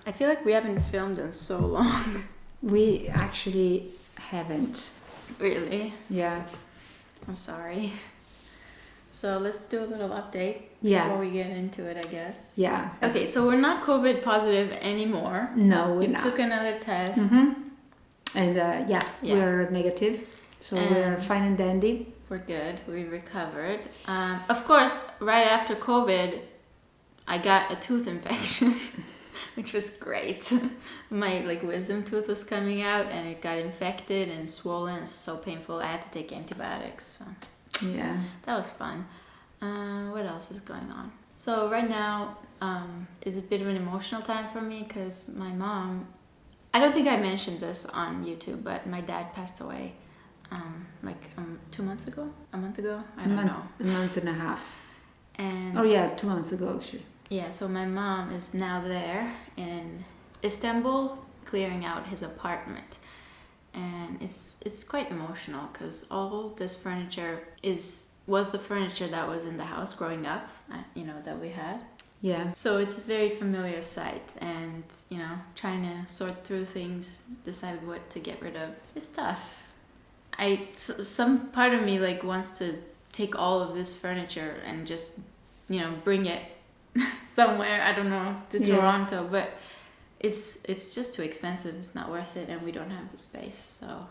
I feel like we haven't filmed in so long. We actually haven't. Really? Yeah. I'm sorry. So let's do a little update before we get into it, I guess. Yeah. Okay, so we're not COVID positive anymore. No, we're You not. took another test. And we're negative. So we're fine and dandy. We're good. We recovered. Of course, right after COVID, I got a tooth infection, which was great. My wisdom tooth was coming out and it got infected and swollen. It's so painful. I had to take antibiotics. So. Yeah. That was fun. What else is going on? So right now is a bit of an emotional time for me because my mom, I don't think I mentioned this on YouTube, but my dad passed away 2 months ago? A month ago? I don't know. A month and a half. And 2 months ago actually. Yeah, so my mom is now there in Istanbul clearing out his apartment. And it's quite emotional because all this furniture was the furniture that was in the house growing up, that we had. Yeah. So it's a very familiar sight, and trying to sort through things, decide what to get rid of is tough. Some part of me wants to take all of this furniture and just bring it somewhere, I don't know, to Toronto, but it's just too expensive. It's not worth it, and we don't have the space. So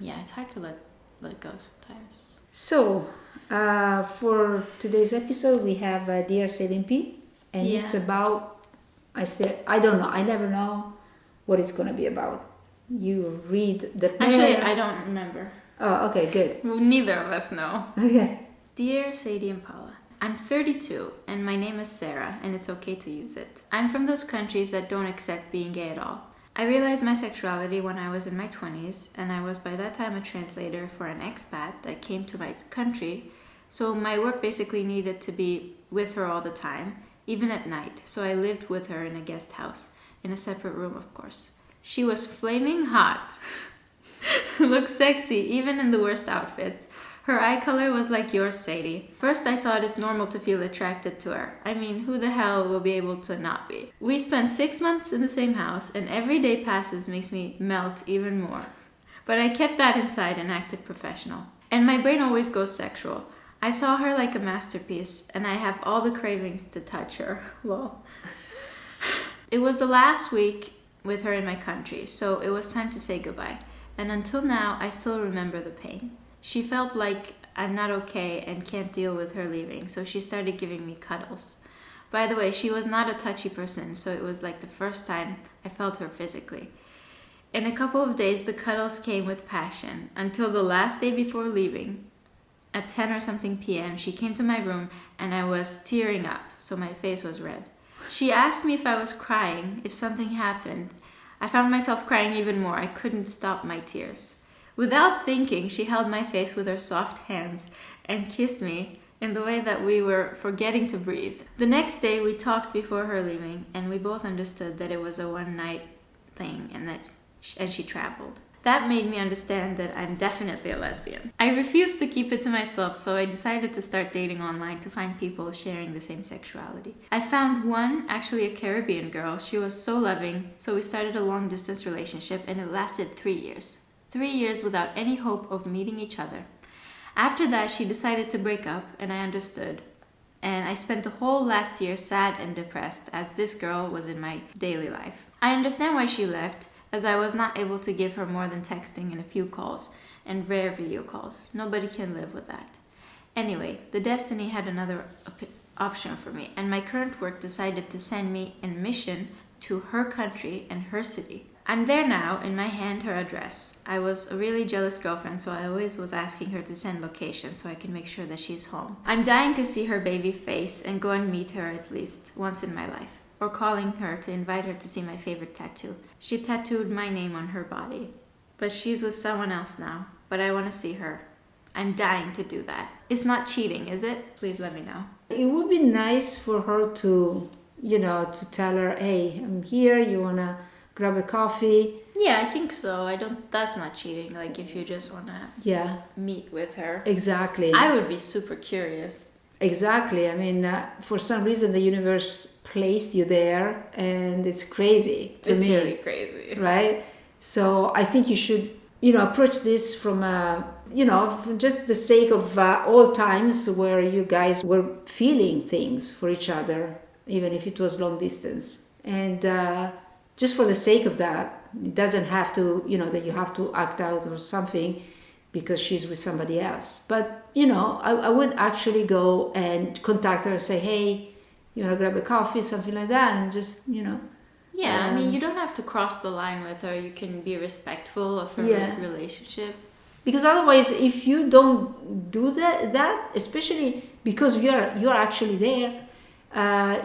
it's hard to let go sometimes. So for today's episode we have Dear Selimpi, and it's about, I don't know, I never know what it's gonna be about. You read the Actually, I don't remember. Oh, okay, good. Well, neither of us know. Okay. Dear Sadie and Paula, I'm 32 and my name is Sarah, and it's okay to use it. I'm from those countries that don't accept being gay at all. I realized my sexuality when I was in my 20s, and I was by that time a translator for an expat that came to my country, so my work basically needed to be with her all the time, even at night, so I lived with her in a guest house, in a separate room of course. She was flaming hot, looked sexy even in the worst outfits. Her eye color was like yours, Sadie. First I thought it's normal to feel attracted to her. I mean, who the hell will be able to not be? We spent 6 months in the same house, and every day passes makes me melt even more. But I kept that inside and acted professional. And my brain always goes sexual. I saw her like a masterpiece, and I have all the cravings to touch her. Lol. It was the last week with her in my country, so it was time to say goodbye. And until now, I still remember the pain. She felt like I'm not okay and can't deal with her leaving, so she started giving me cuddles. By the way, she was not a touchy person, so it was like the first time I felt her physically. In a couple of days, the cuddles came with passion, until the last day before leaving. At 10 or something p.m., she came to my room and I was tearing up, so my face was red. She asked me if I was crying, if something happened. I found myself crying even more. I couldn't stop my tears. Without thinking, she held my face with her soft hands and kissed me in the way that we were forgetting to breathe. The next day, we talked before her leaving, and we both understood that it was a one-night thing and she traveled. That made me understand that I'm definitely a lesbian. I refused to keep it to myself, so I decided to start dating online to find people sharing the same sexuality. I found one, actually a Caribbean girl. She was so loving, so we started a long-distance relationship, and it lasted 3 years. 3 years without any hope of meeting each other. After that, she decided to break up, and I understood. And I spent the whole last year sad and depressed, as this girl was in my daily life. I understand why she left, as I was not able to give her more than texting and a few calls, and rare video calls. Nobody can live with that. Anyway, the destiny had another option for me, and my current work decided to send me in mission to her country and her city. I'm there now, in my hand her address. I was a really jealous girlfriend, so I always was asking her to send location so I can make sure that she's home. I'm dying to see her baby face and go and meet her at least once in my life, or calling her to invite her to see my favorite tattoo. She tattooed my name on her body, but she's with someone else now, but I want to see her. I'm dying to do that. It's not cheating, is it? Please let me know. It would be nice for her to, to tell her, hey, I'm here, you want to grab a coffee? Yeah, I think so. That's not cheating. Like if you just want to meet with her. Exactly. I would be super curious. Exactly. I mean, for some reason the universe placed you there, and it's crazy to me. It's really crazy. Right? So I think you should, approach this from from just the sake of old times where you guys were feeling things for each other, even if it was long distance. And just for the sake of that, it doesn't have to, that you have to act out or something because she's with somebody else. But, I would actually go and contact her and say, hey, you want to grab a coffee, something like that, and just, Yeah, I mean, you don't have to cross the line with her. You can be respectful of her relationship. Because otherwise, if you don't do that, especially because you're actually there,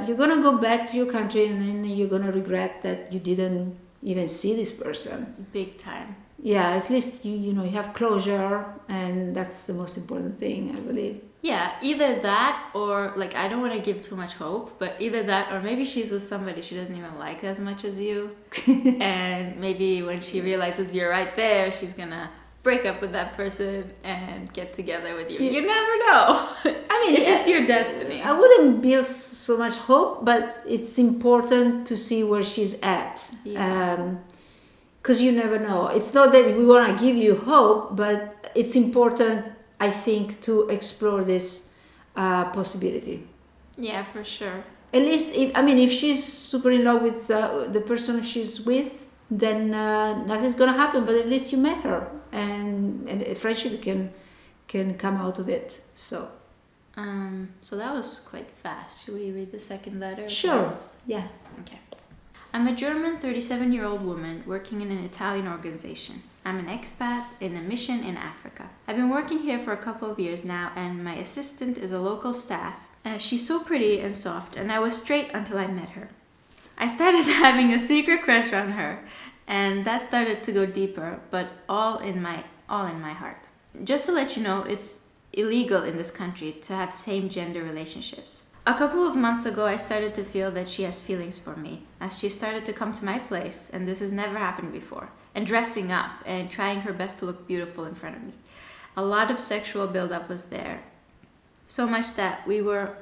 you're gonna go back to your country and then you're gonna regret that you didn't even see this person. Big time. Yeah, at least you have closure, and that's the most important thing, I believe. Yeah, either that or, like, I don't want to give too much hope, but either that or maybe she's with somebody she doesn't even like as much as you. And maybe when she realizes you're right there, she's gonna break up with that person and get together with you. You never know. I mean, if it's your destiny. I wouldn't build so much hope, but it's important to see where she's at. Yeah. Because you never know. It's not that we want to give you hope, but it's important, I think, to explore this possibility. Yeah, for sure. At least, if she's super in love with the person she's with, then nothing's gonna happen. But at least you met her, and a friendship can come out of it. So that was quite fast. Should we read the second letter? Sure. Yeah. Okay. I'm a German 37-year-old woman working in an Italian organization. I'm an expat in a mission in Africa. I've been working here for a couple of years now, and my assistant is a local staff. She's so pretty and soft, and I was straight until I met her. I started having a secret crush on her, and that started to go deeper, but all in my heart. Just to let you know, it's illegal in this country to have same-gender relationships. A couple of months ago, I started to feel that she has feelings for me, as she started to come to my place, and this has never happened before, and dressing up and trying her best to look beautiful in front of me. A lot of sexual buildup was there, so much that we were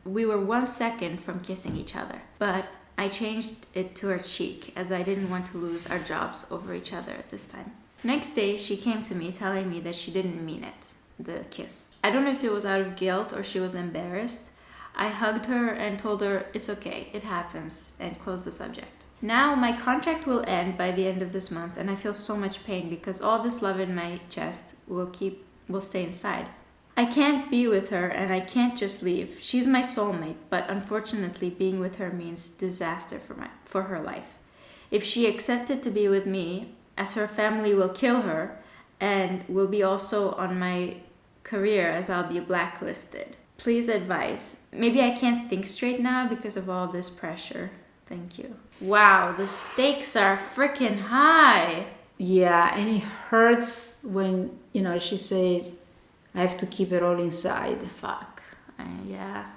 1 second from kissing each other. But I changed it to her cheek, as I didn't want to lose our jobs over each other at this time. Next day, she came to me telling me that she didn't mean it, the kiss. I don't know if it was out of guilt or she was embarrassed. I hugged her and told her it's okay, it happens, and closed the subject. Now my contract will end by the end of this month, and I feel so much pain because all this love in my chest will stay inside. I can't be with her, and I can't just leave. She's my soulmate, but unfortunately being with her means disaster for her life. If she accepted to be with me, as her family will kill her, and will be also on my career as I'll be blacklisted. Please advise. Maybe I can't think straight now because of all this pressure. Thank you. Wow, the stakes are freaking high. Yeah, and it hurts when, she says, I have to keep it all inside. Fuck. Yeah.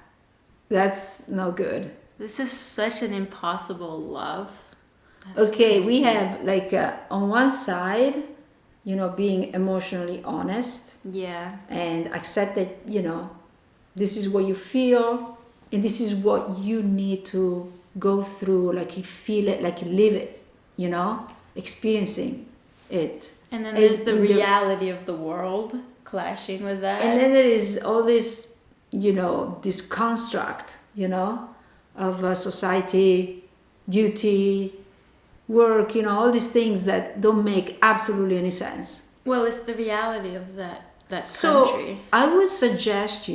That's no good. This is such an impossible love. That's okay, crazy. We have on one side, being emotionally honest. Yeah. And accept that, this is what you feel and this is what you need to go through, like you feel it, like you live it, experiencing it. And then there's the reality of the world clashing with that. And then there is all this, this construct, of society, duty, work, all these things that don't make absolutely any sense. Well, it's the reality of that country. So I would suggest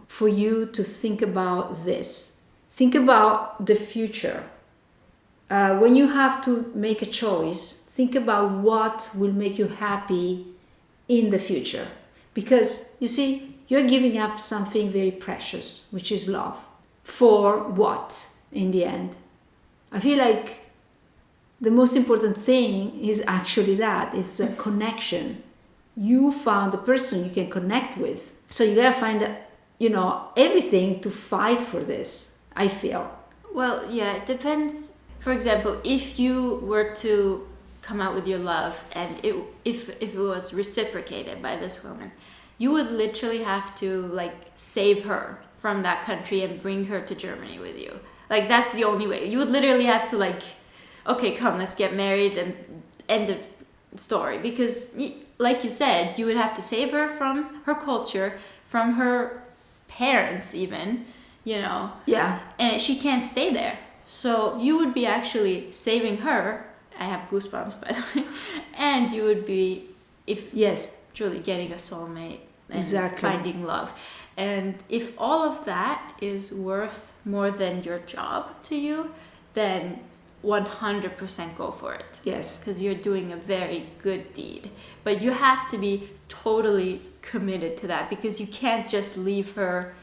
for you to think about this. Think about the future. When you have to make a choice, think about what will make you happy in the future. Because, you see, you're giving up something very precious, which is love. For what, in the end? I feel like the most important thing is actually that. It's a connection. You found a person you can connect with. So you gotta find, everything to fight for this, I feel. Well, yeah, it depends. For example, if you were to come out with your love and if it was reciprocated by this woman, you would literally have to save her from that country and bring her to Germany with you. Like, that's the only way. You would literally have to, like, okay, come, let's get married and end of story. Because, like you said, you would have to save her from her culture, from her parents even, you know. Yeah. And she can't stay there. So you would be actually saving her. I have goosebumps, by the way. And you would be, if Yes. truly getting a soulmate and Exactly. finding love. And if all of that is worth more than your job to you, then 100% go for it. Yes. Because you're doing a very good deed. But you have to be totally committed to that, because you can't just leave her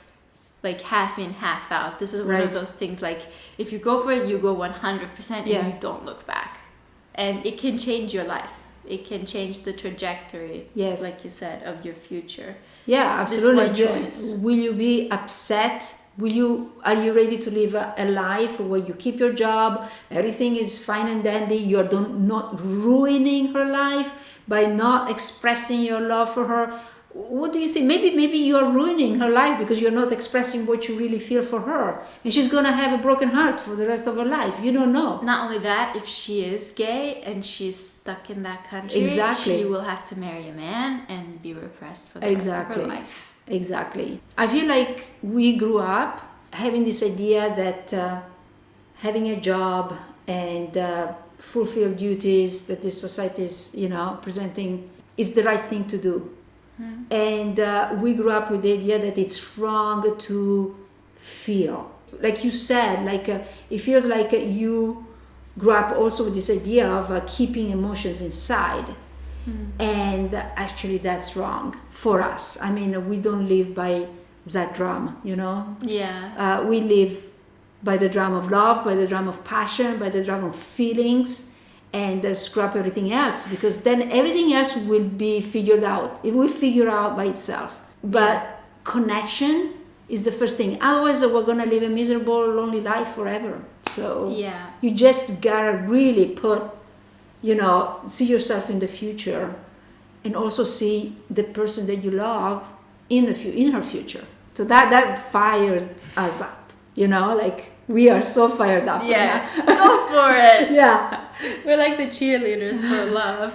like half in, half out. This is one Right. of those things, like, if you go for it, you go 100% and Yeah. you don't look back. And it can change your life. It can change the trajectory, Yes. like you said, of your future. Yeah, This absolutely. one choice. Will you be upset? Are you ready to live a life where you keep your job, everything is fine and dandy, you're not ruining her life by not expressing your love for her? What do you think? Maybe you're ruining her life because you're not expressing what you really feel for her, and she's gonna have a broken heart for the rest of her life. You don't know. Not only that, if she is gay and she's stuck in that country, Exactly. she will have to marry a man and be repressed for the Exactly. rest of her life. Exactly. I feel like we grew up having this idea that having a job and fulfill duties that this society is, presenting is the right thing to do. And we grew up with the idea that it's wrong to feel. Like you said, it feels like you grew up also with this idea of keeping emotions inside. And actually that's wrong for us. I mean, we don't live by that drum, Yeah. we live by the drum of love, by the drum of passion, by the drum of feelings, and scrap everything else, because then everything else will be figured out. It will figure out by itself. But connection is the first thing. Otherwise, we're gonna live a miserable, lonely life forever. So Yeah. you just gotta really see yourself in the future, and also see the person that you love in her future. So that fired us up. We are so fired up. Yeah. Go for it. Yeah. We're like the cheerleaders for love.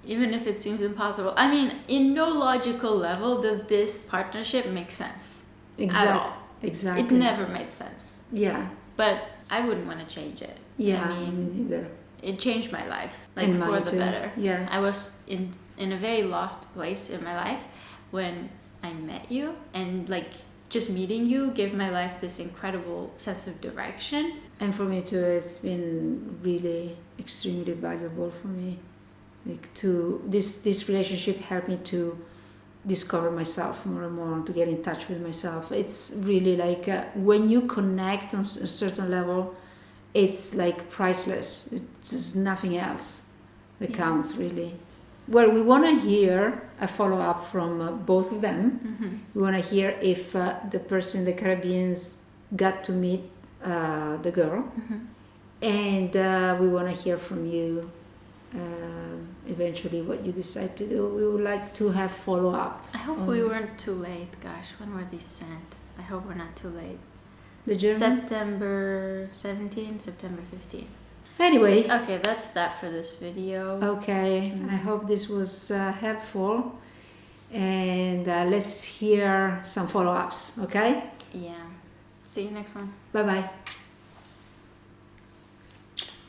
Even if it seems impossible. I mean, in no logical level does this partnership make sense. At all. Exactly. It never made sense. Yeah. But I wouldn't want to change it. Yeah. I mean, me neither. it changed my life, like, And for mine the too. better. Yeah. I was in a very lost place in my life when I met you, and like just meeting you gave my life this incredible sense of direction. And for me too, it's been really extremely valuable for me. This relationship helped me to discover myself more and more, to get in touch with myself. It's really like when you connect on a certain level, it's like priceless. It's just nothing else that counts, really. Well, we want to hear a follow-up from both of them. Mm-hmm. We want to hear if the person in the Caribbean got to meet the girl. Mm-hmm. And we want to hear from you eventually what you decide to do. We would like to have follow-up. I hope we weren't too late. Gosh, when were these sent? I hope we're not too late. The German? September 17, September 15. Anyway. Okay, that's that for this video. Okay, I hope this was helpful. And let's hear some follow-ups, okay? Yeah. See you next one. Bye-bye.